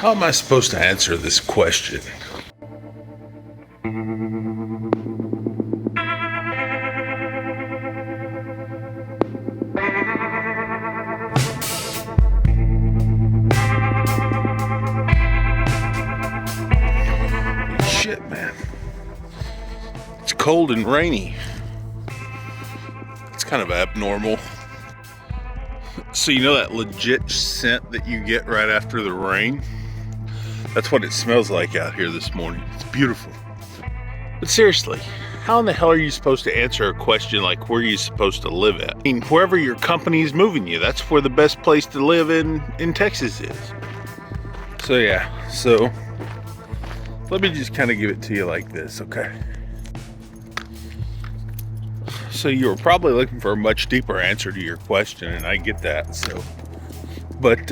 How am I supposed to answer this question? Shit, man. It's cold and rainy. It's kind of abnormal. So you know that legit scent that you get right after the rain? That's what it smells like out here this morning. It's beautiful. But seriously, how in the hell are you supposed to answer a question like where are you supposed to live at? I mean, wherever your company is moving you, that's where the best place to live in Texas is. So yeah, so let me just kind of give it to you like this, okay? So you were probably looking for a much deeper answer to your question, and I get that, so. But,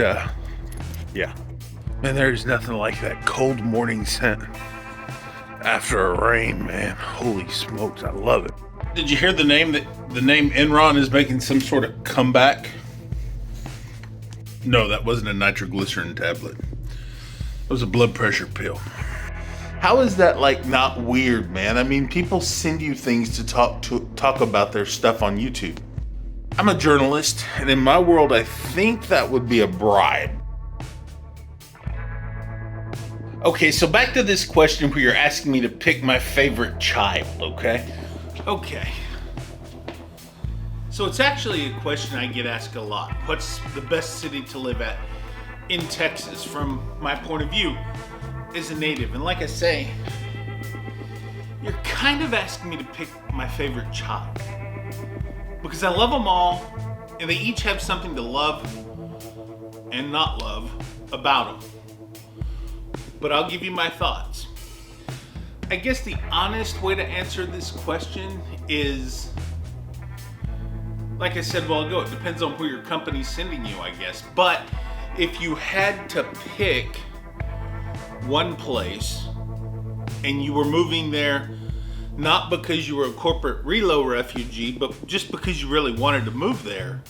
yeah. Man, there's nothing like that cold morning scent after a rain, man. Holy smokes, I love it. Did you hear the name Enron is making some sort of comeback? No, that wasn't a nitroglycerin tablet. It was a blood pressure pill. How is that like not weird, man? I mean, people send you things to talk about their stuff on YouTube. I'm a journalist, and in my world, I think that would be a bribe. Okay, so back to this question where you're asking me to pick my favorite child, okay? Okay. So it's actually a question I get asked a lot. What's the best city to live at in Texas from my point of view as a native? And like I say, you're kind of asking me to pick my favorite child. Because I love them all, and they each have something to love and not love about them. But I'll give you my thoughts. I guess the honest way to answer this question is, like I said a while ago, it depends on where your company's sending you, I guess. But if you had to pick one place and you were moving there not because you were a corporate relo refugee, but just because you really wanted to move there,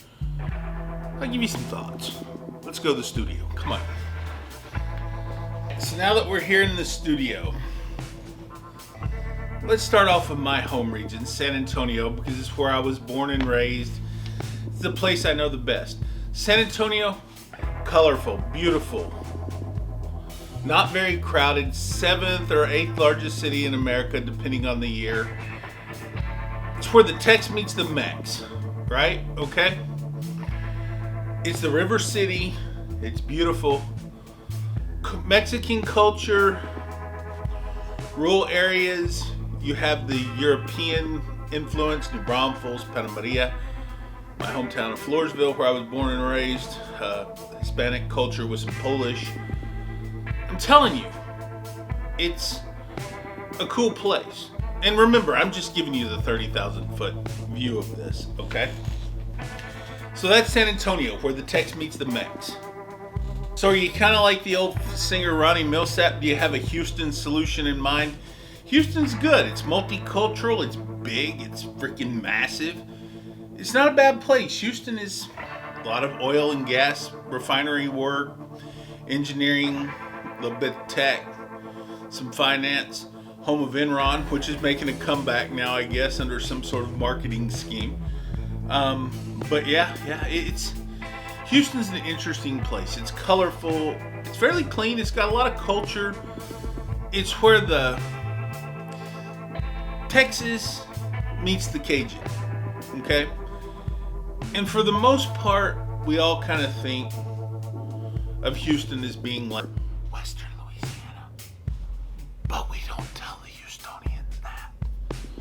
I'll give you some thoughts. Let's go to the studio. Come on. So now that we're here in the studio, let's start off with my home region, San Antonio, because it's where I was born and raised. It's the place I know the best. San Antonio, colorful, beautiful, not very crowded, 7th or 8th largest city in America, depending on the year. It's where the Tex meets the Mex, right? Okay? It's the River City. It's beautiful. Mexican culture, rural areas. You have the European influence, New Braunfels, Santa Maria, my hometown of Floresville, where I was born and raised. Hispanic culture with some Polish. I'm telling you, it's a cool place. And remember, I'm just giving you the 30,000 foot view of this, okay? So that's San Antonio, where the Tex meets the Mex. So are you kind of like the old singer Ronnie Millsap? Do you have a Houston solution in mind? Houston's good. It's multicultural. It's big. It's freaking massive. It's not a bad place. Houston is a lot of oil and gas, refinery work, engineering, a little bit of tech, some finance. Home of Enron, which is making a comeback now, I guess, under some sort of marketing scheme. But yeah, it's... Houston's an interesting place. It's colorful. It's fairly clean. It's got a lot of culture. It's where the Texas meets the Cajun. Okay? And for the most part, we all kind of think of Houston as being like Western Louisiana. But we don't tell the Houstonians that.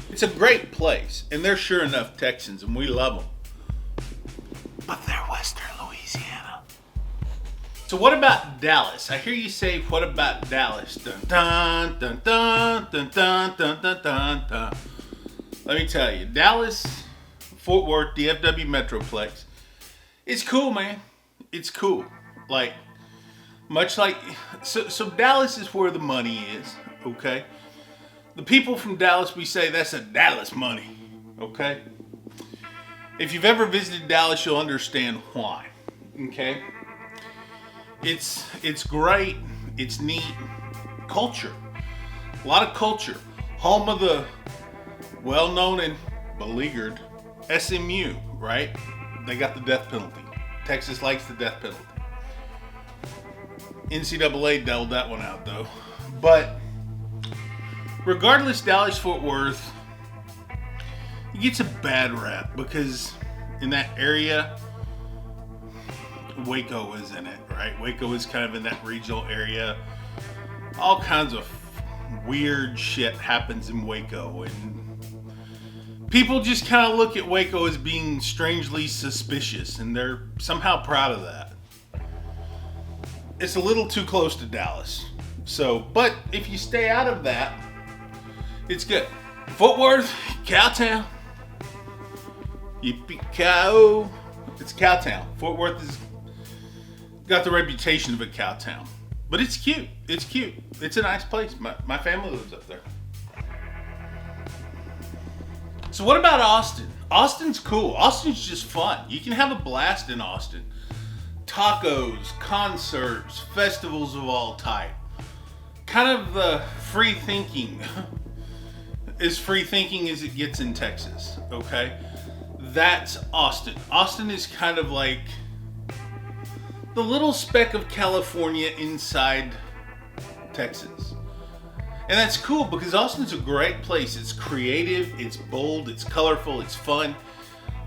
It's a great place. And they're sure enough Texans, and we love them. But they're Western Louisiana. So what about Dallas? I hear you say, what about Dallas? Dun dun dun dun dun dun dun dun dun dun. Let me tell you, Dallas, Fort Worth, DFW Metroplex, it's cool, man. It's cool. Like, much like, so Dallas is where the money is, okay? The people from Dallas, we say that's a Dallas money, okay? If you've ever visited Dallas, you'll understand why, okay? It's great. It's neat. Culture. A lot of culture. Home of the well-known and beleaguered SMU, right? They got the death penalty. Texas likes the death penalty. NCAA dealt that one out though. But regardless, Dallas-Fort Worth, it gets a bad rap because in that area, Waco is in it, right? Waco is kind of in that regional area. All kinds of weird shit happens in Waco, and people just kind of look at Waco as being strangely suspicious, and they're somehow proud of that. It's a little too close to Dallas. So, but if you stay out of that, it's good. Fort Worth, Cowtown. Yippee-cow. It's Cowtown. Fort Worth has got the reputation of a cowtown. But it's cute. It's cute. It's a nice place. My family lives up there. So what about Austin? Austin's cool. Austin's just fun. You can have a blast in Austin. Tacos, concerts, festivals of all type. Kind of the free thinking. As free thinking as it gets in Texas, okay? That's Austin. Austin is kind of like the little speck of California inside Texas. And that's cool because Austin's a great place. It's creative, it's bold, it's colorful, it's fun.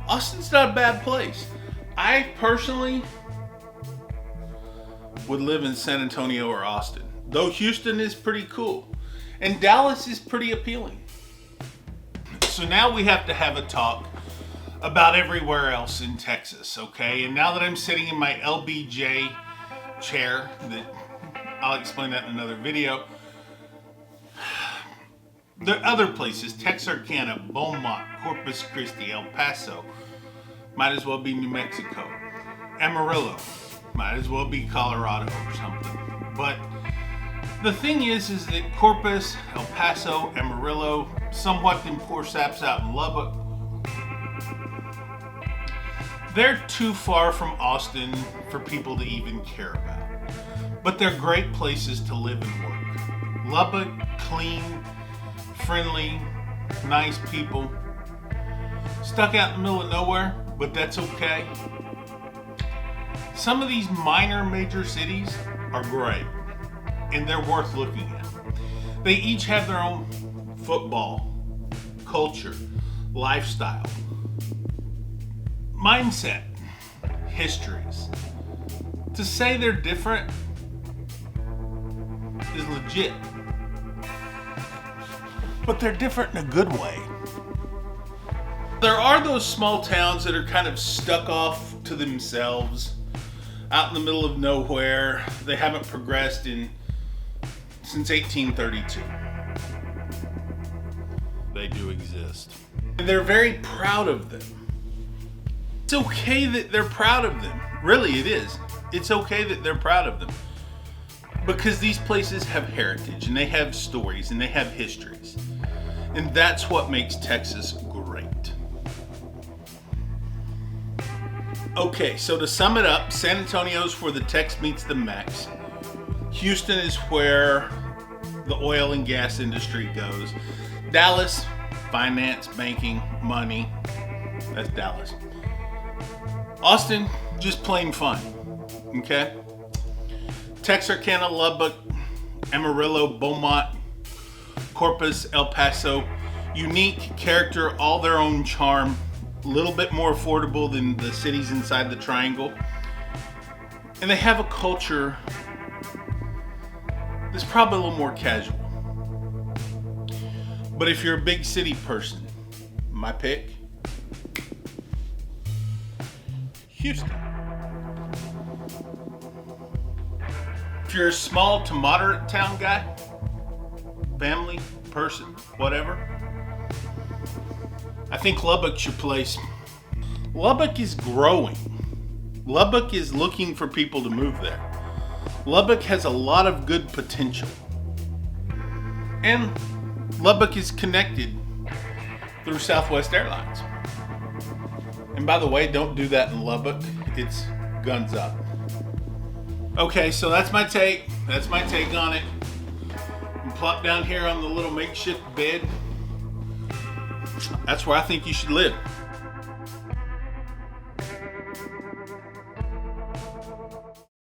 Austin's not a bad place. I personally would live in San Antonio or Austin, though Houston is pretty cool. And Dallas is pretty appealing. So now we have to have a talk about everywhere else in Texas, okay? And now that I'm sitting in my LBJ chair, that I'll explain that in another video. There are other places, Texarkana, Beaumont, Corpus Christi, El Paso, might as well be New Mexico. Amarillo, might as well be Colorado or something. But the thing is that Corpus, El Paso, Amarillo, somewhat in poor saps out in Lubbock, they're too far from Austin for people to even care about. But they're great places to live and work. Lubbock, clean, friendly, nice people. Stuck out in the middle of nowhere, but that's okay. Some of these minor major cities are great, and they're worth looking at. They each have their own football, culture, lifestyle, mindset, histories. To say they're different is legit. But they're different in a good way. There are those small towns that are kind of stuck off to themselves, out in the middle of nowhere. They haven't progressed since 1832. They do exist. And they're very proud of them. It's okay that they're proud of them. Really, it is. It's okay that they're proud of them. Because these places have heritage, and they have stories, and they have histories. And that's what makes Texas great. Okay, so to sum it up, San Antonio's where the Tex meets the Mex. Houston is where the oil and gas industry goes. Dallas, finance, banking, money. That's Dallas. Austin, just plain fun. Okay? Texarkana, Lubbock, Amarillo, Beaumont, Corpus, El Paso, unique character, all their own charm, a little bit more affordable than the cities inside the triangle. And they have a culture that's probably a little more casual. But if you're a big city person, my pick, Houston. If you're a small to moderate town guy, family, person, whatever, I think Lubbock's your place. Lubbock is growing. Lubbock is looking for people to move there. Lubbock has a lot of good potential. And Lubbock is connected through Southwest Airlines. And by the way, don't do that in Lubbock. It's guns up. Okay, so that's my take. That's my take on it. I'm plopped down here on the little makeshift bed. That's where I think you should live.